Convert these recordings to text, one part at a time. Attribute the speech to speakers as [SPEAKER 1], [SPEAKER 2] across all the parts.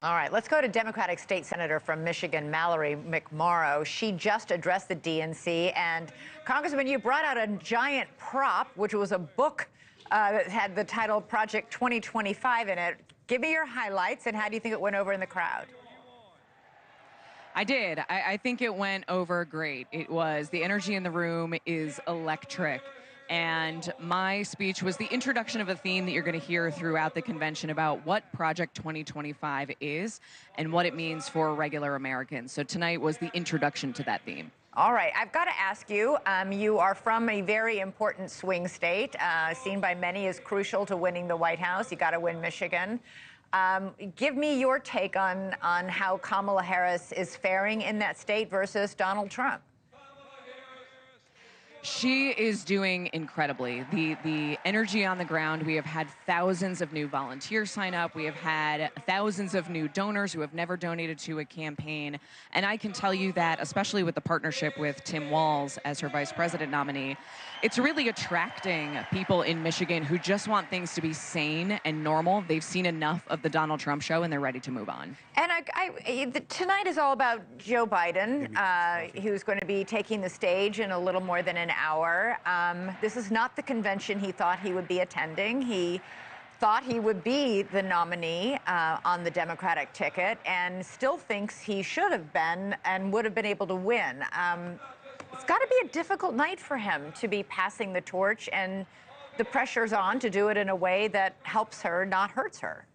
[SPEAKER 1] All right, let's go to Democratic State Senator from Michigan, Mallory McMorrow. She just addressed the DNC. And Congressman, you brought out a giant prop, which was a book that had the title Project 2025 in it. Give me your highlights, and how do you think it went over in the crowd?
[SPEAKER 2] I did. I think it went over great. The energy in the room is electric. And my speech was the introduction of a theme that you're going to hear throughout the convention about what Project 2025 is and what it means for regular Americans. So tonight was the introduction to that theme.
[SPEAKER 1] All right, I've got to ask you, you are from a very important swing state, seen by many as crucial to winning the White House. You got to win Michigan. Give me your take on how Kamala Harris is faring in that state versus Donald Trump.
[SPEAKER 2] She is doing incredibly. The energy on the ground, we have had thousands of new volunteers sign up. We have had thousands of new donors who have never donated to a campaign. And I can tell you that, especially with the partnership with Tim Walz as her vice president nominee, it's really attracting people in Michigan who just want things to be sane and normal. They've seen enough of the Donald Trump show and they're ready to move on.
[SPEAKER 1] And tonight is all about Joe Biden, who's going to be taking the stage in a little more than an hour. This is not the convention he thought he would be attending. He thought he would be the nominee on the Democratic ticket and still thinks he should have been and would have been able to win. It's got to be a difficult night for him to be passing the torch, and the pressure's on to do it in a way that helps her, not hurts her.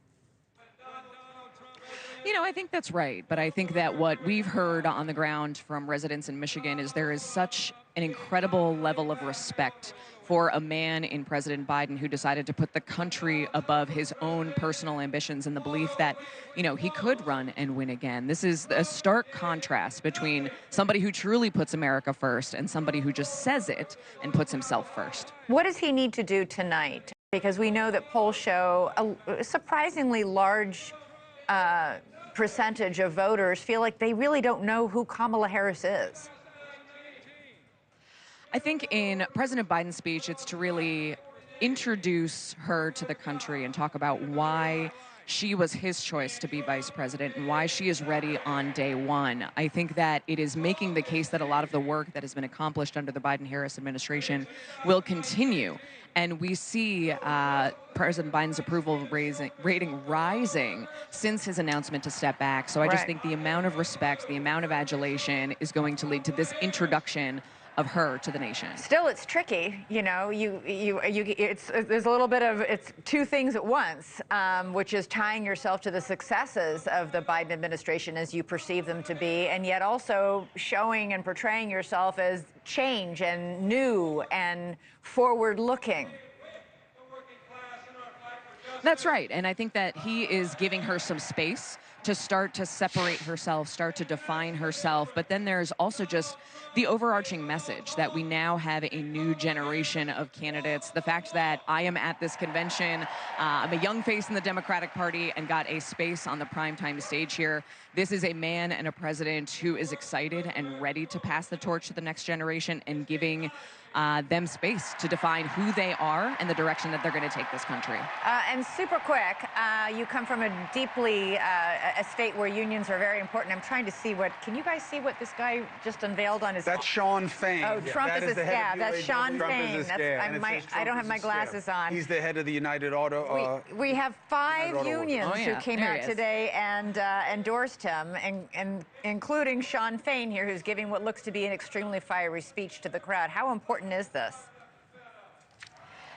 [SPEAKER 2] You know, I think that's right. But I think that what we've heard on the ground from residents in Michigan is there is such an incredible level of respect for a man in President Biden who decided to put the country above his own personal ambitions and the belief that, you know, he could run and win again. This is a stark contrast between somebody who truly puts America first and somebody who just says it and puts himself first.
[SPEAKER 1] What does he need to do tonight? Because we know that polls show a surprisingly large percentage of voters feel like they really don't know who Kamala Harris is.
[SPEAKER 2] I think in President Biden's speech, it's to really introduce her to the country and talk about why she was his choice to be vice president and why she is ready on day one. I think that it is making the case that a lot of the work that has been accomplished under the Biden-Harris administration will continue. And we see President Biden's approval rating rising since his announcement to step back. So I just think the amount of respect, the amount of adulation is going to lead to this introduction of her to the nation.
[SPEAKER 1] Still, it's tricky. You know, there's a little bit of, it's two things at once, which is tying yourself to the successes of the Biden administration as you perceive them to be, and yet also showing and portraying yourself as change and new and forward-looking.
[SPEAKER 2] That's right. And I think that he is giving her some space to start to separate herself, start to define herself. But then there's also just the overarching message that we now have a new generation of candidates. The fact that I am at this convention, I'm a young face in the Democratic Party and got a space on the primetime stage here. This is a man and a president who is excited and ready to pass the torch to the next generation and giving them space to define who they are and the direction that they're going to take this country.
[SPEAKER 1] And super quick, you come from a state where unions are very important. I'm trying to see can you guys see what this guy just unveiled on his...
[SPEAKER 3] That's Shawn Fain.
[SPEAKER 1] Oh, Trump is his scab. That's Shawn Fain. I don't have my glasses on.
[SPEAKER 3] He's the head of the United Auto...
[SPEAKER 1] we have 5 unions who came out today and endorsed him, and including Shawn Fain here, who's giving what looks to be an extremely fiery speech to the crowd. How important is this?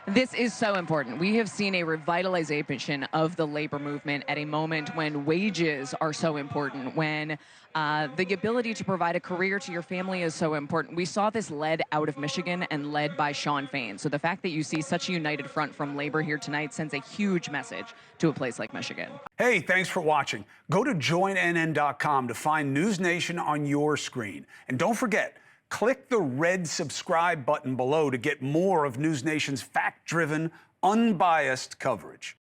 [SPEAKER 2] This is so important. We have seen a revitalization of the labor movement at a moment when wages are so important, when the ability to provide a career to your family is so important. We saw this led out of Michigan and led by Shawn Fain. So the fact that you see such a united front from labor here tonight sends a huge message to a place like Michigan.
[SPEAKER 3] Hey, thanks for watching. Go to joinnn.com to find NewsNation on your screen. And don't forget, click the red subscribe button below to get more of NewsNation's fact-driven, unbiased coverage.